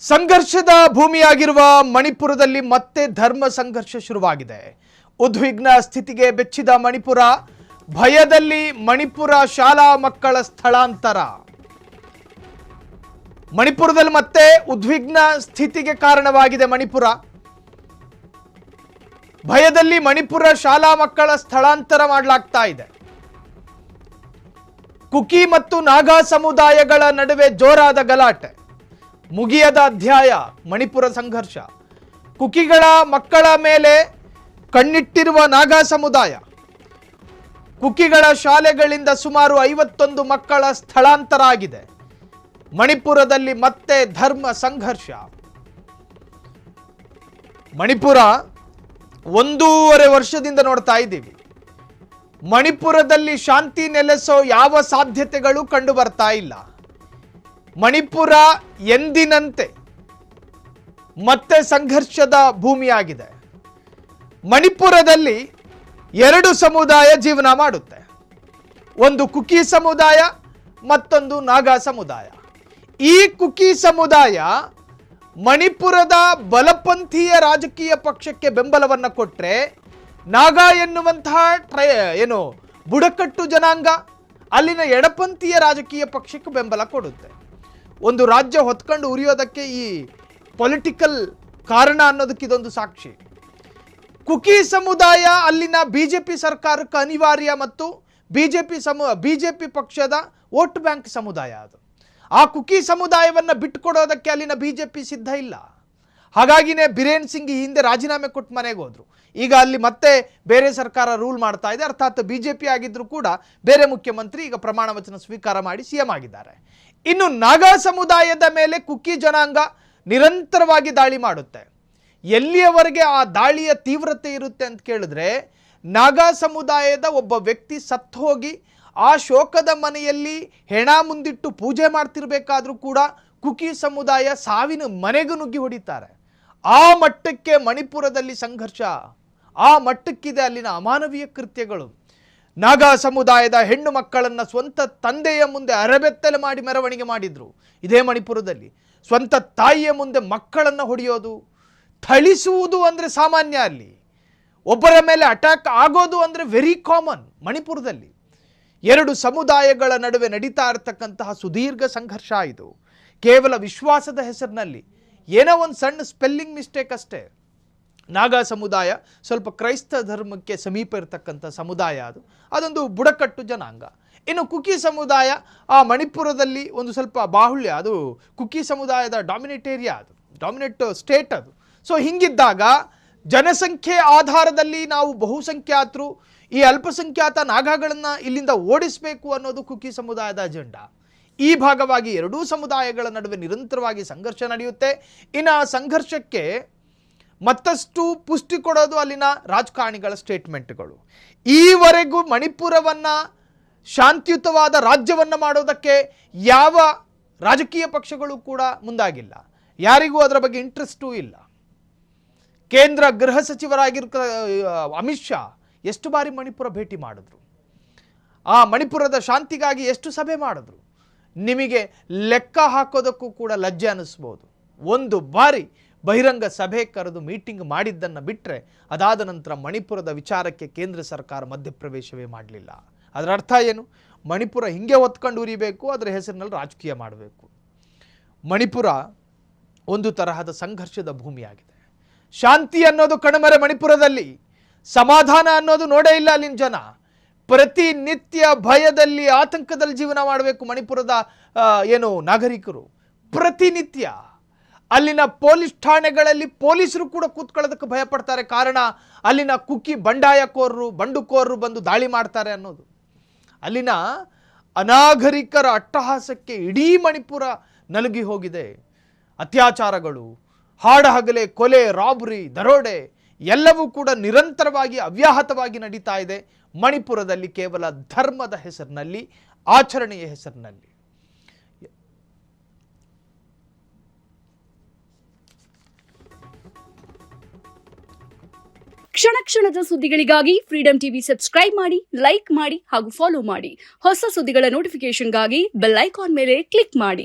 ಸಂಘರ್ಷದ ಭೂಮಿಯಾಗಿರುವ ಮಣಿಪುರದಲ್ಲಿ ಮತ್ತೆ ಧರ್ಮ ಸಂಘರ್ಷ ಶುರುವಾಗಿದೆ. ಉದ್ವಿಗ್ನ ಸ್ಥಿತಿಗೆ ಬೆಚ್ಚಿದ ಮಣಿಪುರ, ಭಯದಲ್ಲಿ ಮಣಿಪುರ ಶಾಲಾ ಮಕ್ಕಳ ಸ್ಥಳಾಂತರ. ಮಣಿಪುರದಲ್ಲಿ ಮತ್ತೆ ಉದ್ವಿಗ್ನ ಸ್ಥಿತಿಗೆ ಕಾರಣವಾಗಿದೆ ಮಣಿಪುರ. ಭಯದಲ್ಲಿ ಮಣಿಪುರ ಶಾಲಾ ಮಕ್ಕಳ ಸ್ಥಳಾಂತರ ಮಾಡಲಾಗ್ತಾ ಇದೆ. ಕುಕಿ ಮತ್ತು ನಾಗಾ ಸಮುದಾಯಗಳ ನಡುವೆ ಜೋರಾದ ಗಲಾಟೆ. ಮುಗಿಯದ ಅಧ್ಯಾಯ ಮಣಿಪುರ ಸಂಘರ್ಷ. ಕುಕಿಗಳ ಮಕ್ಕಳ ಮೇಲೆ ಕಣ್ಣಿಟ್ಟಿರುವ ನಾಗಾ ಸಮುದಾಯ. ಕುಕಿಗಳ ಶಾಲೆಗಳಿಂದ ಸುಮಾರು 51 ಮಕ್ಕಳ ಸ್ಥಳಾಂತರ ಆಗಿದೆ. ಮಣಿಪುರದಲ್ಲಿ ಮತ್ತೆ ಧರ್ಮ ಸಂಘರ್ಷ. ಮಣಿಪುರ 1.5 ವರ್ಷದಿಂದ ನೋಡ್ತಾ ಇದ್ದೀವಿ. ಮಣಿಪುರದಲ್ಲಿ ಶಾಂತಿ ನೆಲೆಸೋ ಯಾವ ಸಾಧ್ಯತೆಗಳು ಕಂಡು ಬರ್ತಾ ಇಲ್ಲ. ಮಣಿಪುರ ಎಂದಿನಂತೆ ಮತ್ತೆ ಸಂಘರ್ಷದ ಭೂಮಿಯಾಗಿದೆ. ಮಣಿಪುರದಲ್ಲಿ 2 ಸಮುದಾಯ ಜೀವನ ಮಾಡುತ್ತೆ. ಒಂದು ಕುಕಿ ಸಮುದಾಯ, ಮತ್ತೊಂದು ನಾಗಾ ಸಮುದಾಯ. ಈ ಕುಕಿ ಸಮುದಾಯ ಮಣಿಪುರದ ಬಲಪಂಥೀಯ ರಾಜಕೀಯ ಪಕ್ಷಕ್ಕೆ ಬೆಂಬಲವನ್ನು ಕೊಟ್ಟರೆ, ನಾಗಾ ಎನ್ನುವಂತಹ ಬುಡಕಟ್ಟು ಜನಾಂಗ ಅಲ್ಲಿನ ಎಡಪಂಥೀಯ ರಾಜಕೀಯ ಪಕ್ಷಕ್ಕೆ ಬೆಂಬಲ ಕೊಡುತ್ತೆ. ಒಂದು ರಾಜ್ಯ ಹೊತ್ಕೊಂಡು ಉರಿಯೋದಕ್ಕೆ ಈ ಪೊಲಿಟಿಕಲ್ ಕಾರಣ ಅನ್ನೋದಕ್ಕೆ ಇದೊಂದು ಸಾಕ್ಷಿ. ಕುಕಿ ಸಮುದಾಯ ಅಲ್ಲಿನ ಬಿಜೆಪಿ ಸರ್ಕಾರಕ್ಕೆ ಅನಿವಾರ್ಯ ಮತ್ತು ಬಿಜೆಪಿ ಪಕ್ಷದ ವೋಟ್ ಬ್ಯಾಂಕ್ ಸಮುದಾಯ ಅದು. ಆ ಕುಕಿ ಸಮುದಾಯವನ್ನು ಬಿಟ್ಟುಕೊಡೋದಕ್ಕೆ ಅಲ್ಲಿನ ಬಿಜೆಪಿ ಸಿದ್ಧ ಇಲ್ಲ. ಹಾಗಾಗಿನೇ ಬಿರೇನ್ ಸಿಂಗ್ ಈ ಹಿಂದೆ ರಾಜೀನಾಮೆ ಕೊಟ್ಟು ಮನೆಗೆ ಹೋದ್ರು. ಈಗ ಅಲ್ಲಿ ಮತ್ತೆ ಬೇರೆ ಸರ್ಕಾರ ರೂಲ್ ಮಾಡ್ತಾ ಇದೆ. ಅರ್ಥಾತ್ ಬಿಜೆಪಿ ಆಗಿದ್ರು ಕೂಡ ಬೇರೆ ಮುಖ್ಯಮಂತ್ರಿ ಈಗ ಪ್ರಮಾಣ ವಚನ ಸ್ವೀಕಾರ ಮಾಡಿ ಸಿಎಂ ಆಗಿದ್ದಾರೆ. ಇನ್ನು ನಾಗಾ ಸಮುದಾಯದ ಮೇಲೆ ಕುಕಿ ಜನಾಂಗ ನಿರಂತರವಾಗಿ ದಾಳಿ ಮಾಡುತ್ತೆ. ಎಲ್ಲಿಯವರೆಗೆ ಆ ದಾಳಿಯ ತೀವ್ರತೆ ಇರುತ್ತೆ ಅಂತ ಕೇಳಿದ್ರೆ, ನಾಗಾ ಸಮುದಾಯದ ಒಬ್ಬ ವ್ಯಕ್ತಿ ಸತ್ತು ಹೋಗಿ ಆ ಶೋಕದ ಮನೆಯಲ್ಲಿ ಹೆಣ ಮುಂದಿಟ್ಟು ಪೂಜೆ ಮಾಡ್ತಿರ್ಬೇಕಾದ್ರೂ ಕೂಡ ಕುಕಿ ಸಮುದಾಯ ಸಾವಿನ ಮನೆಗೂ ನುಗ್ಗಿ ಹೊಡಿತಾರೆ. ಆ ಮಟ್ಟಕ್ಕೆ ಮಣಿಪುರದಲ್ಲಿ ಸಂಘರ್ಷ, ಆ ಮಟ್ಟಕ್ಕಿದೆ ಅಲ್ಲಿನ ಅಮಾನವೀಯ ಕೃತ್ಯಗಳು. ನಾಗಾ ಸಮುದಾಯದ ಹೆಣ್ಣು ಮಕ್ಕಳನ್ನು ಸ್ವಂತ ತಂದೆಯ ಮುಂದೆ ಅರಬೆತ್ತಲೆ ಮಾಡಿ ಮೆರವಣಿಗೆ ಮಾಡಿದ್ರು. ಇದೇ ಮಣಿಪುರದಲ್ಲಿ ಸ್ವಂತ ತಾಯಿಯ ಮುಂದೆ ಮಕ್ಕಳನ್ನು ಹೊಡೆಯೋದು, ಥಳಿಸುವುದು ಅಂದರೆ ಸಾಮಾನ್ಯ. ಅಲ್ಲಿ ಒಬ್ಬರ ಮೇಲೆ ಅಟ್ಯಾಕ್ ಆಗೋದು ಅಂದರೆ ವೆರಿ ಕಾಮನ್. ಮಣಿಪುರದಲ್ಲಿ 2 ಸಮುದಾಯಗಳ ನಡುವೆ ನಡೀತಾ ಇರತಕ್ಕಂತಹ ಸುದೀರ್ಘ ಸಂಘರ್ಷ ಇದು. ಕೇವಲ ವಿಶ್ವಾಸದ ಹೆಸರಿನಲ್ಲಿ ಏನೋ ಒಂದು ಸಣ್ಣ ಸ್ಪೆಲ್ಲಿಂಗ್ ಮಿಸ್ಟೇಕ್ ಅಷ್ಟೇ. ನಾಗಾ ಸಮುದಾಯ ಸ್ವಲ್ಪ ಕ್ರೈಸ್ತ ಧರ್ಮಕ್ಕೆ ಸಮೀಪ ಇರತಕ್ಕಂಥ ಸಮುದಾಯ ಅದು. ಅದೊಂದು ಬುಡಕಟ್ಟು ಜನಾಂಗ. ಇನ್ನು ಕುಕಿ ಸಮುದಾಯ ಆ ಮಣಿಪುರದಲ್ಲಿ ಒಂದು ಸ್ವಲ್ಪ ಬಾಹುಳ್ಯ. ಅದು ಕುಕಿ ಸಮುದಾಯದ ಡಾಮಿನೇಟ್ ಏರಿಯಾ, ಅದು ಡಾಮಿನೇಟ್ ಸ್ಟೇಟ್ ಅದು. ಸೊ ಹಿಂಗಿದ್ದಾಗ ಜನಸಂಖ್ಯೆ ಆಧಾರದಲ್ಲಿ ನಾವು ಬಹುಸಂಖ್ಯಾತರು ಈ ಅಲ್ಪಸಂಖ್ಯಾತ ನಾಗಾಗಳನ್ನು ಇಲ್ಲಿಂದ ಓಡಿಸಬೇಕು ಅನ್ನೋದು ಕುಕಿ ಸಮುದಾಯದ ಅಜೆಂಡಾ. ಈ ಭಾಗವಾಗಿ 2 ಸಮುದಾಯಗಳ ನಡುವೆ ನಿರಂತರವಾಗಿ ಸಂಘರ್ಷ ನಡೆಯುತ್ತೆ. ಇನ್ನು ಆ ಸಂಘರ್ಷಕ್ಕೆ ಮತ್ತಷ್ಟು ಪುಷ್ಟಿ ಕೊಡೋದು ಅಲ್ಲಿನ ರಾಜಕಾರಣಿಗಳ ಸ್ಟೇಟ್ಮೆಂಟ್ಗಳು. ಈವರೆಗೂ ಮಣಿಪುರವನ್ನು ಶಾಂತಿಯುತವಾದ ರಾಜ್ಯವನ್ನು ಮಾಡೋದಕ್ಕೆ ಯಾವ ರಾಜಕೀಯ ಪಕ್ಷಗಳು ಕೂಡ ಮುಂದಾಗಿಲ್ಲ. ಯಾರಿಗೂ ಅದರ ಬಗ್ಗೆ ಇಂಟ್ರೆಸ್ಟೂ ಇಲ್ಲ. ಕೇಂದ್ರ ಗೃಹ ಸಚಿವರಾಗಿರ್ತ ಅಮಿತ್ ಶಾ ಎಷ್ಟು ಬಾರಿ ಮಣಿಪುರ ಭೇಟಿ ಮಾಡಿದ್ರು, ಆ ಮಣಿಪುರದ ಶಾಂತಿಗಾಗಿ ಎಷ್ಟು ಸಭೆ ಮಾಡಿದ್ರು, ನಿಮಗೆ ಲೆಕ್ಕ ಹಾಕೋದಕ್ಕೂ ಕೂಡ ಲಜ್ಜೆ ಅನ್ನಿಸ್ಬೋದು. ಒಂದು ಬಾರಿ ಬಹಿರಂಗ ಸಭೆ ಕರೆದು ಮೀಟಿಂಗ್ ಮಾಡಿದ್ದನ್ನು ಬಿಟ್ಟರೆ ಅದಾದ ನಂತರ ಮಣಿಪುರದ ವಿಚಾರಕ್ಕೆ ಕೇಂದ್ರ ಸರ್ಕಾರ ಮಧ್ಯಪ್ರವೇಶವೇ ಮಾಡಲಿಲ್ಲ. ಅದರ ಅರ್ಥ ಏನು? ಮಣಿಪುರ ಹಿಂಗೆ ಹೊತ್ಕೊಂಡು ಉರಿಬೇಕು, ಅದರ ಹೆಸರಿನಲ್ಲಿ ರಾಜಕೀಯ ಮಾಡಬೇಕು. ಮಣಿಪುರ ಒಂದು ತರಹದ ಸಂಘರ್ಷದ ಭೂಮಿಯಾಗಿದೆ. ಶಾಂತಿ ಅನ್ನೋದು ಕಣ್ಮರೆ ಮಣಿಪುರದಲ್ಲಿ. ಸಮಾಧಾನ ಅನ್ನೋದು ನೋಡೇ ಇಲ್ಲ ಅಲ್ಲಿನ ಜನ. ಪ್ರತಿನಿತ್ಯ ಭಯದಲ್ಲಿ ಆತಂಕದಲ್ಲಿ ಜೀವನ ಮಾಡಬೇಕು ಮಣಿಪುರದ ನಾಗರಿಕರು. ಪ್ರತಿನಿತ್ಯ ಅಲ್ಲಿನ ಪೊಲೀಸ್ ಠಾಣೆಗಳಲ್ಲಿ ಪೊಲೀಸರು ಕೂಡ ಕೂತ್ಕೊಳ್ಳೋದಕ್ಕೆ ಭಯ ಪಡ್ತಾರೆ. ಕಾರಣ ಅಲ್ಲಿನ ಕುಕಿ ಬಂಡುಕೋರರು ಬಂದು ದಾಳಿ ಮಾಡ್ತಾರೆ ಅನ್ನೋದು. ಅಲ್ಲಿನ ಅನಾಗರಿಕರ ಅಟ್ಟಹಾಸಕ್ಕೆ ಇಡೀ ಮಣಿಪುರ ನಲುಗಿ ಹೋಗಿದೆ. ಅತ್ಯಾಚಾರಗಳು, ಹಾಡಹಗಲೇ ಕೊಲೆ, ರಾಬರಿ, ದರೋಡೆ ಎಲ್ಲವೂ ಕೂಡ ನಿರಂತರವಾಗಿ ಅವ್ಯಾಹತವಾಗಿ ನಡೀತಾ ಇದೆ ಮಣಿಪುರದಲ್ಲಿ, ಕೇವಲ ಧರ್ಮದ ಹೆಸರಿನಲ್ಲಿ, ಆಚರಣೆಯ ಹೆಸರಿನಲ್ಲಿ. ಕ್ಷಣ ಕ್ಷಣದ ಸುದ್ದಿಗಳಿಗಾಗಿ ಫ್ರೀಡಂ ಟಿವಿ ಸಬ್ಸ್ಕ್ರೈಬ್ ಮಾಡಿ, ಲೈಕ್ ಮಾಡಿ ಹಾಗೂ ಫಾಲೋ ಮಾಡಿ. ಹೊಸ ಸುದ್ದಿಗಳ ನೋಟಿಫಿಕೇಶನ್ಗಾಗಿ ಬೆಲ್ ಐಕಾನ್ ಮೇಲೆ ಕ್ಲಿಕ್ ಮಾಡಿ.